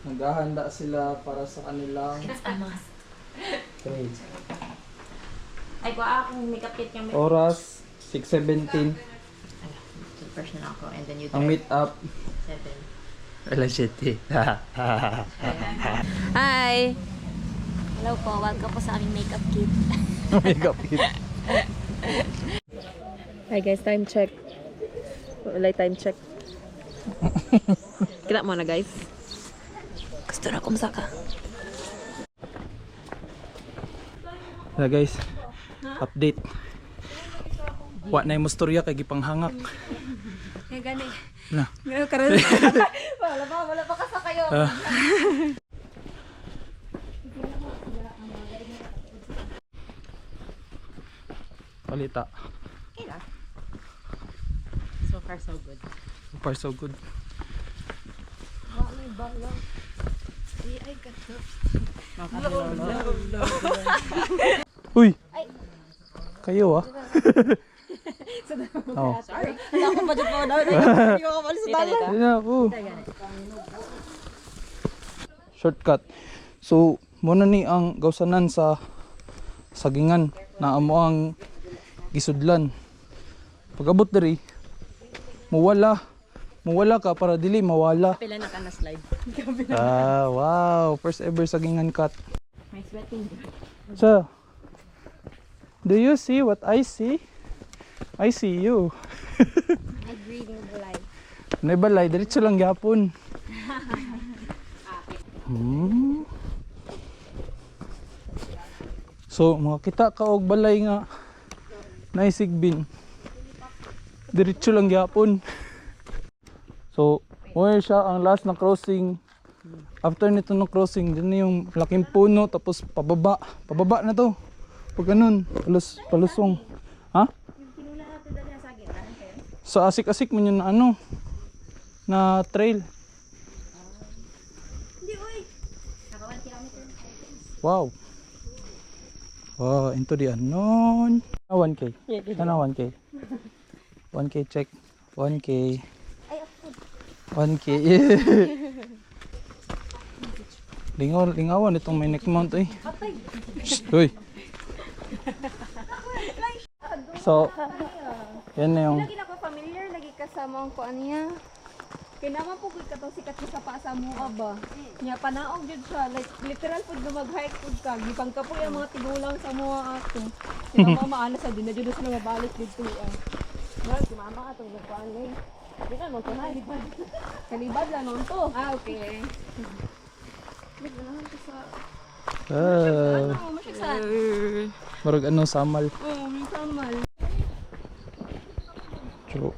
Naghahanda sila para sa kanilang It's a must. trade. Ay, kuha akong makeup kit yung Oras 6:17. first na ako. And then you Ang meet up 7. alas 7. Hi! Hello po. Welcome po sa aming makeup kit. Makeup kit. Hi guys, time check. Wala time check. Kira mo na guys. Gusto na kumsaka. Na guys, update. Wa na yung mustorya kay gipanghangak. Kaya gani. Na. Ngayon karon. Wala pa ka sa kayo. Palita. Kaya. So far so good. So far so good. Wala balang. Ay kato. Uy. Kayo ah. Oh. Sorry. Wala akong budget mo na. Hindi ko kapalis sa dala. Yeah, shortcut. So, muna ni ang gawsanan sa sagingan na amo ang gisudlan. Pag-abot diri, muwala ka para dili mawala. Pila na ka na slide. Ah, wow, first ever sagingan cut. My sweating. So, do you see what I see? I see you. I agree with the life. Naibalay, diretso lang gyapon. So, makita ka og balay nga naisigbin. Diretso lang gyapon. So, where siya ang last na crossing. After nito ng crossing, din na yung laking puno tapos pababa. Pababa na to. Pag ganun, palusong. Ha? So asik-asik mo yun na ano na trail. Wow. Wow, into the unknown. 1K. Ano 1K? 1K check. 1K. 1K. Lingawan itong may neck mount eh. Uy. So, yan na yung Lagi na ko familiar, lagi kasama ang kuan niya. Kaya naman po ka to sikat sa pasa mo ba. Nya panaog jud siya, like literal pud na mag-hike pud ka. Gipang ka po yung mga tigulang sa mga ato. Sila mga maana sa din na jud sila mabalik dito ah. Well, si mama ato nagkuan lay. Di na mo to na libad. Kalibad lang nun to. Ah, okay. Naganahan ko sa ano, masyagsan. marag ano samal. Oo, may samal. So,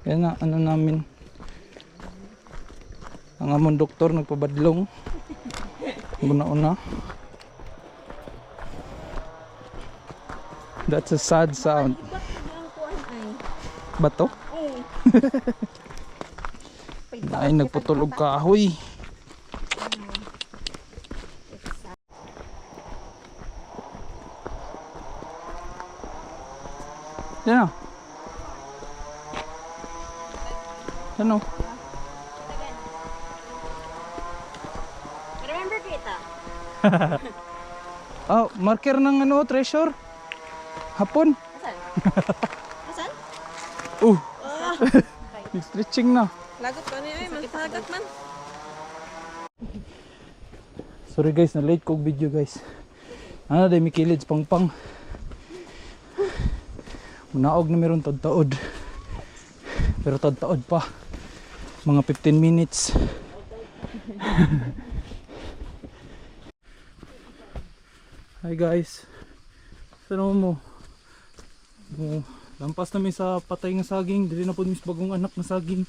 yan na ano namin. Ang among doktor nagpabadlong. Una-una. That's a sad sound. Ibat ko ang kuan ay. Bato? Oo. Ay nagputulog kahoy. Yan na. Ano? Remember kita? Ah, marker ng ano, treasure. Hapon. Asan? Asan? Stretching na. Lagot ko niya ay, masagat man. Sorry guys, na late kong video guys. Ano day mikilids pang. Munaog na meron taod. Pero taod pa. Mga 15 minutes. Hi guys. Saan mo? Lampas namin sa patay nga saging. Dili na po mis bagong anak na saging.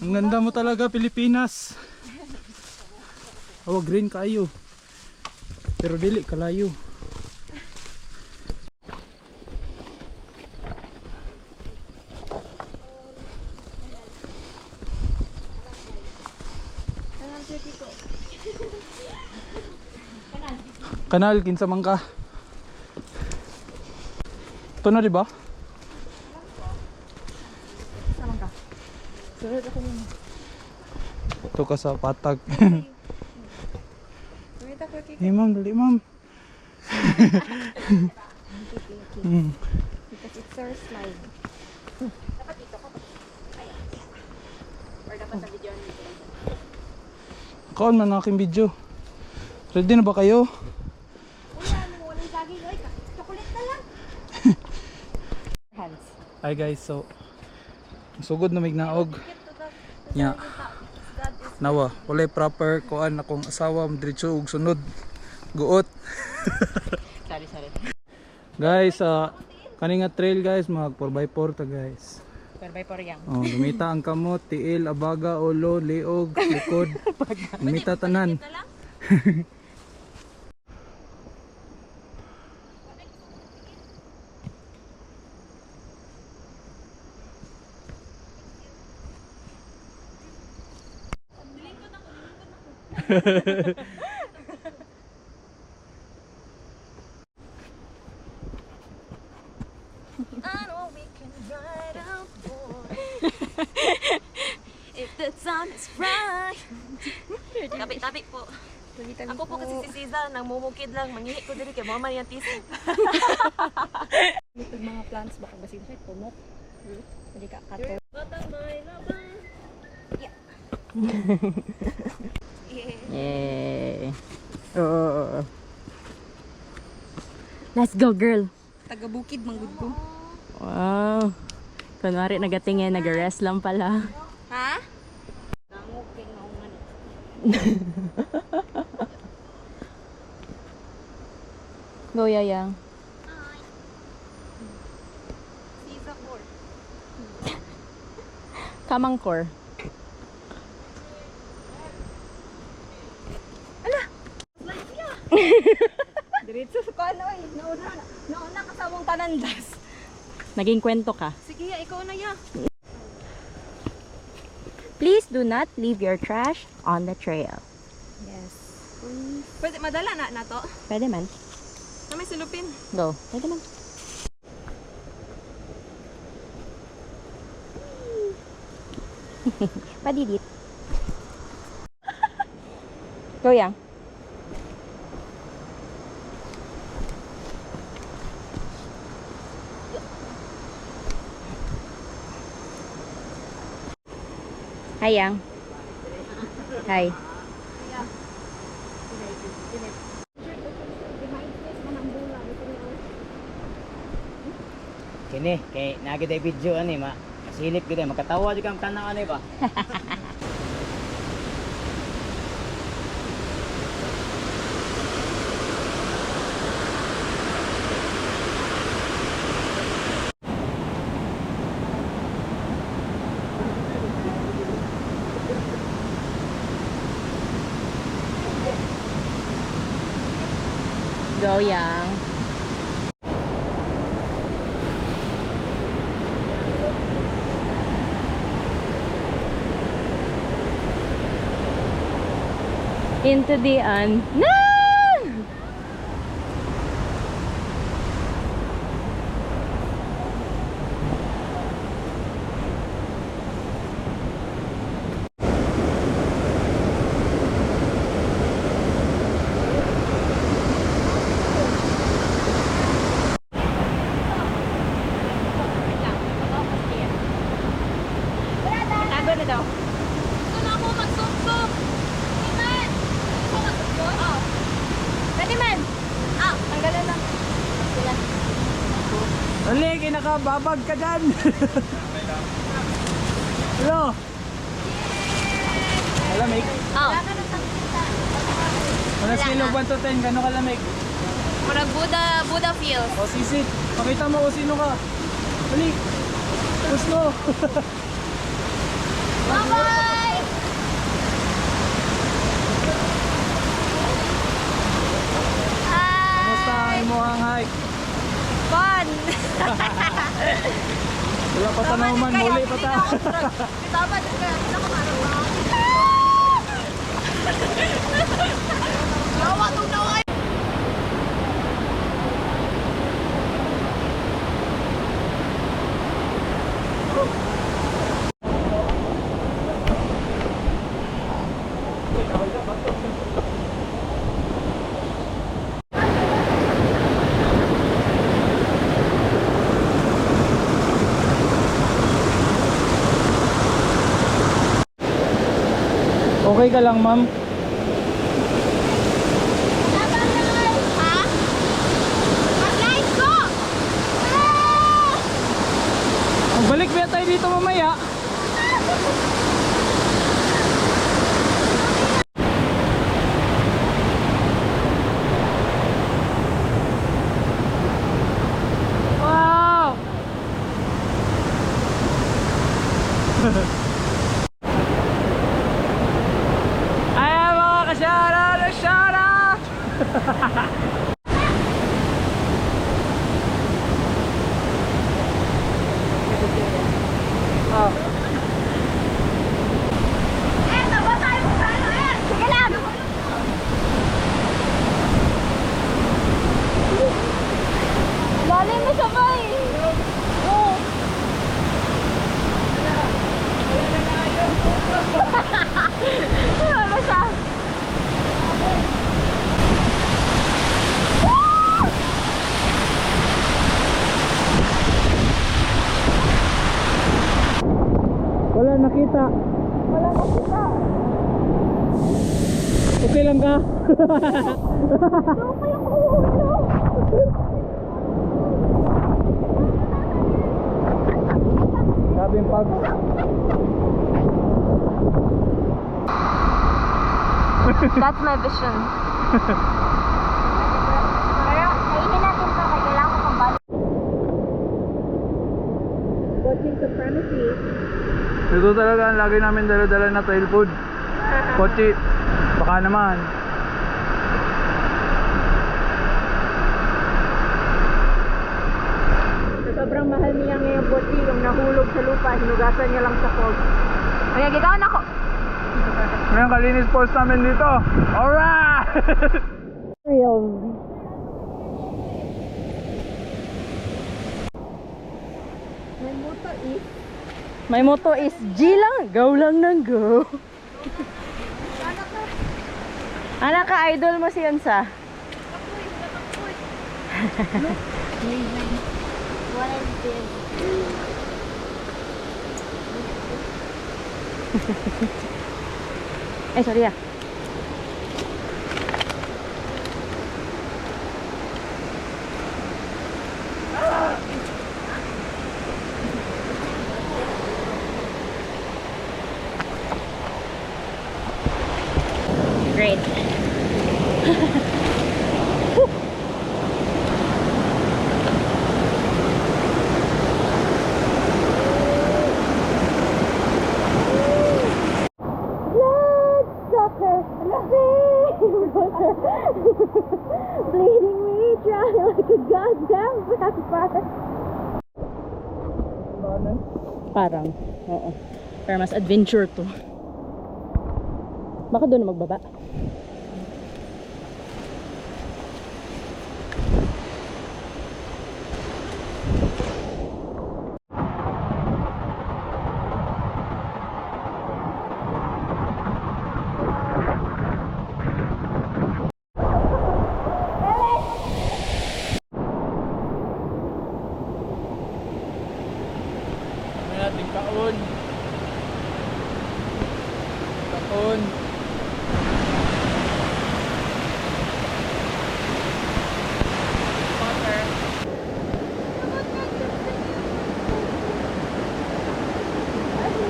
Ang ganda mo talaga, Pilipinas. Oh, green kayo. Pero dili kalayo. Kanal, kinsa man ka. Ito na, di ba? Sama ka. Sunod ako niya. Ito ka sa patag. Kumita ko kay Hey ma'am, dali ma'am. because it's our slide. Dapat dito ko. Or dapat sa video nito. Kaon man aking video. Ready na ba kayo? Kuya, ano, walang saging. Ay, chocolate na lang. Hands. Hi guys, so sugod na mig naog. Nya. Nawa, wala proper kuan akong asawa diretso ug sunod. Guot. Sorry. Guys, kani nga trail guys, mag 4x4 ta guys. 4x4 yang. Oh, gumita ang kamot, tiil, abaga, ulo, liog, likod. Gumita tanan. I know we can ride out if the sun is right. Tabi-tabi po. Ako po kasi si Siza, nangmumukid lang, mangihi ko diri kay mama niya tisi. Itong mga plants baka basin siya tumok. Hindi ka kato. Yay. Let's go, girl. Taga-bukid manggod ko. Wow. Kunwari nagatingin, nag-rest lang pala. Ha? Go, Yayang. Sisa core. Kamangkor. Diretso sa kano eh. Nauna kasamang tanandas. Naging kwento ka. Sige ya, ikaw na ya. Please do not leave your trash on the trail. Yes. Pwede madala na to. Pwede man. Na may silupin. Go. Pwede man. Padidit. Go, Yang. Hi, Yang. Hi. Kini, kay nagid ay video ani ma. Kasilip gid makatawa jud kang tanang ani ba. Go, Yang. Into the No! Tago na daw. Gusto na ako magsumsum. Iman! Gusto ka magsumsum? Oo. Pwede man. Ah, tanggalan lang. Sila. Dali, kinakababag ka dyan. Hello. Kalamig? Oh. Wala scale of 1 to 10, gano'ng kalamig? Murag Buddha feel. O sisit, pakita mo kung sino ka. Dali. Gusto. Bye-bye! Kamusta ang imuhang hike? Fun! Wala pa sa nauman, muli pa ta. Tama din kaya. Hindi ako marunong. Yawa itong nawa. Okay ka lang, ma'am? Ha? Mag-live ko! Magbalik ba tayo dito mamaya? Wow! Ayan mga kasyara! Kasyara! Oh. Taba tayo sa ano, Sige lang! Lalim mo sabay! Oo. Ano siya? Wala nakita. Wala na kita. Okay lang ka? Ano ko yung uhulog? Grabe yung pag. That's my vision. Pero kainin natin to kaya kailangan ko pang balik. Watching supremacy. Ito talaga ang lagi namin dala-dala na trail food. Kotse, baka naman. Sobrang mahal niya ngayong boti, yung nahulog sa lupa, hinugasan niya lang sa falls. Kaya gigawin ako. Ngayon kalinis post namin dito. Alright! Real. My motto is G lang, go lang ng go. Anak ka, idol mo si Yansa. What is this? Sorry ah. Great. Bleeding me dry like a goddamn vampire. Parang, oo. Pero mas adventure to. Baka doon na magbaba. May natin kaon. Kaon.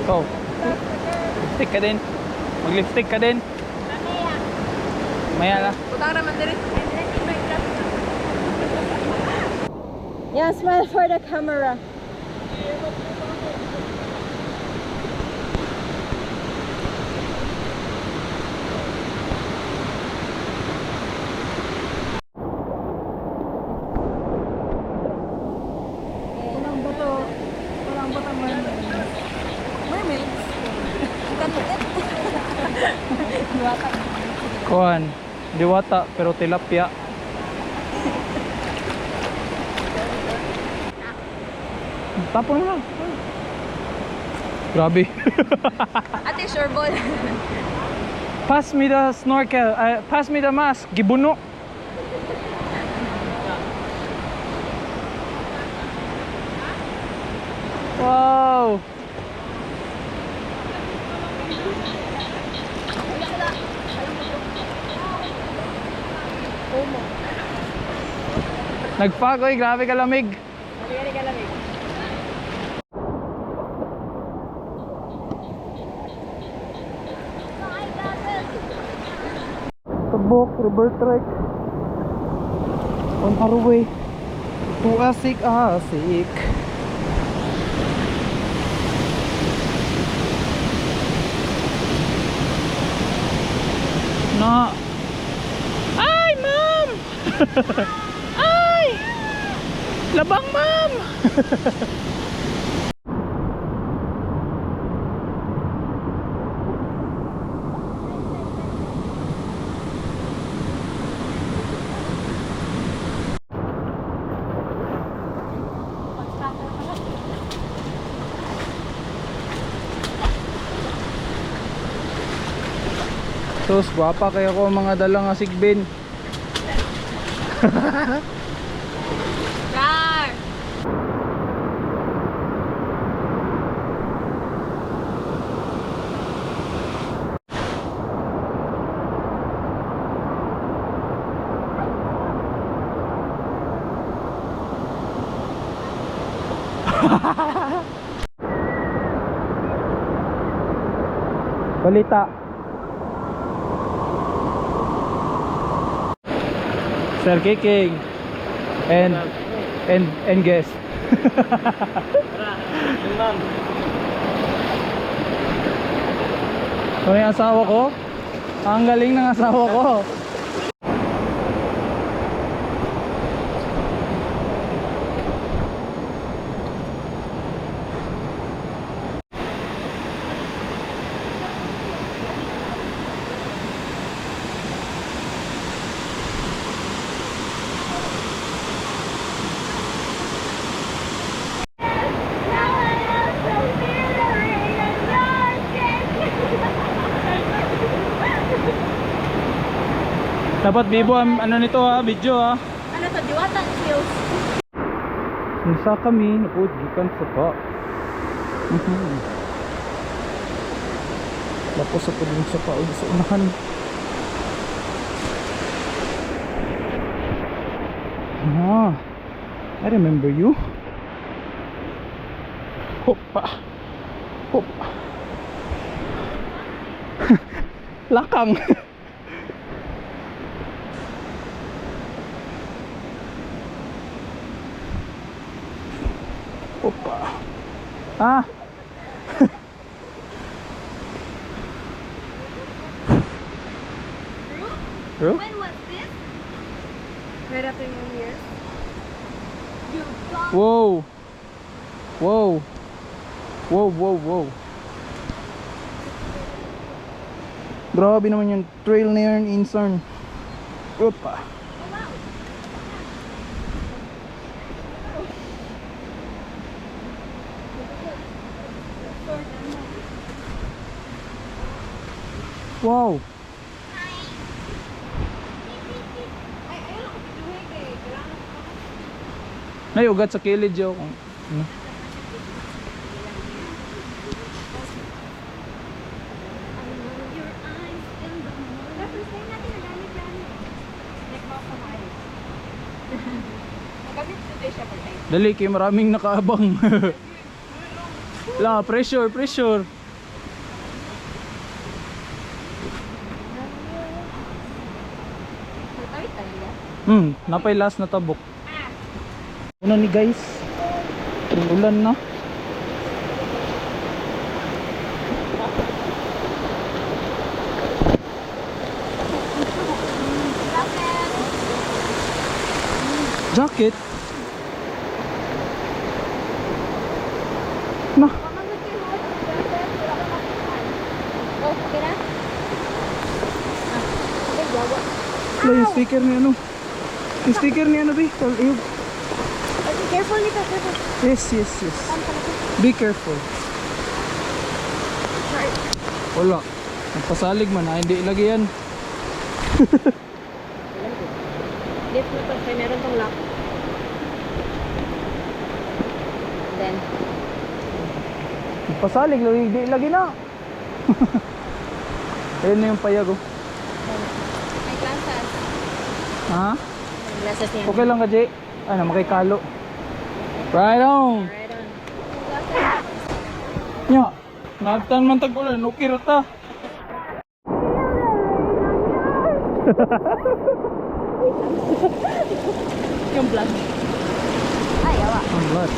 Ikaw, lipstick ka din. Mag-lipstick ka din. Maya na. Utang naman diri. Yeah, smile for the camera. Walang bato. Walang bato mermaid. Mermaid? Kuhan. Diwata pero tilapia. Tapon na. Grabe. Ate, sure ball. Pass me the snorkel. Pass me the mask. Gibuno. Wow. Nagpagoy, grabe ka lamig. Sige ka lamig. Tabok, river trek. On our way to Asik. Na. Ay, ma'am! Ay! Labang, ma'am! Sus, guwapa kayo ko mga dalang asigbin. Rar! Balita. Sir Kiking and guest. Ma'am. Ito yung asawa ko. Ang galing ng asawa ko. Dapat Bibo ano nito ha, video ha. Ano to, diwatan skills? Nasa kami, napod gikan sa pa. Lapos sa pudong sa pa sa unahan. Ah, I remember you. Hoppa. Hoppa. Lakang. Hoppa. Ah. True? When was this? Right after New Year's. Whoa. Whoa. Whoa. Grabe naman yung trail na yun, Insan. Opa. Wow. Nayugat sa kilid yo kung ano. Dali kay maraming nakaabang. La, pressure. Napay last na tabok. Una ni guys. Ulan na. Jacket. Na. Oh, okay na? Okay, gawa. Wala yung sticker ni ano. Yung sticker ni ano, Bi. Okay, careful nito, careful. Yes. Be careful. Wala. Nagpasalig man. Hindi ilagay yan. Lift na to, kaya meron tong lock. Then, Nagpasalig. Hindi ilagay na. Ayun na yung payag oh. may glasses. Ha? May glasses niya. Okay lang ka, Jay? Ano, makikalo. Right on. Nya, nagtan man tag-ulan, okay ra ta. Yung vlog. Ay, awa. Ang blood.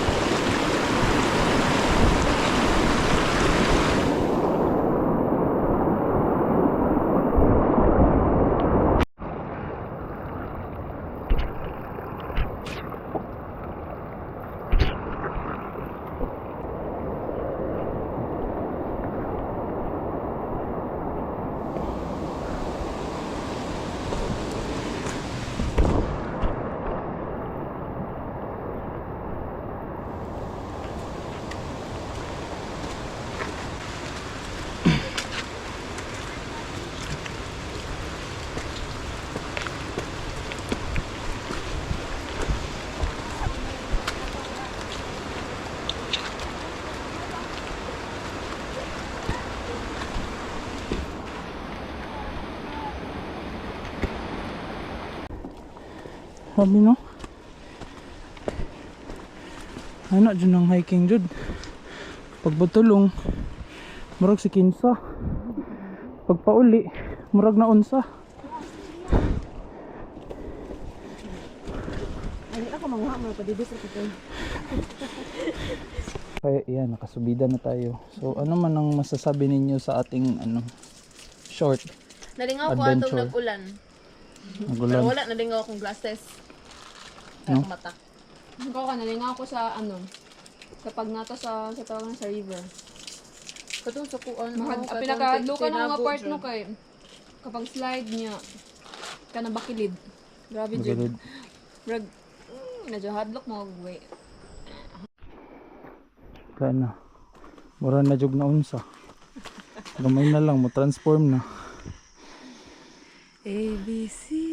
Sabi no? Ano dyan ang hiking dyan? Pagbutulong, murag si Kinsa. Pagpauli, murag na unsa. Ay, ako mga mo pa dito sa kito. Kaya yan, nakasubida na tayo. So ano man ang masasabi ninyo sa ating short Nalingaw ko adventure? atong nag-ulan. Pero Nagulan. wala, nalingaw akong glasses. Kaya No? mata. Ikaw ka, nalingaw ko sa kapag nato sa tawagan sa river. Katong sa kuan. Pinaka-lukan ng mga part mo kay kapag slide niya ka na bakilid. Grabe jud. Magulod. Brag, medyo hadlock mo way. Kaya na. Mura na jug na unsa. Gamay na lang mo transform na. ABC.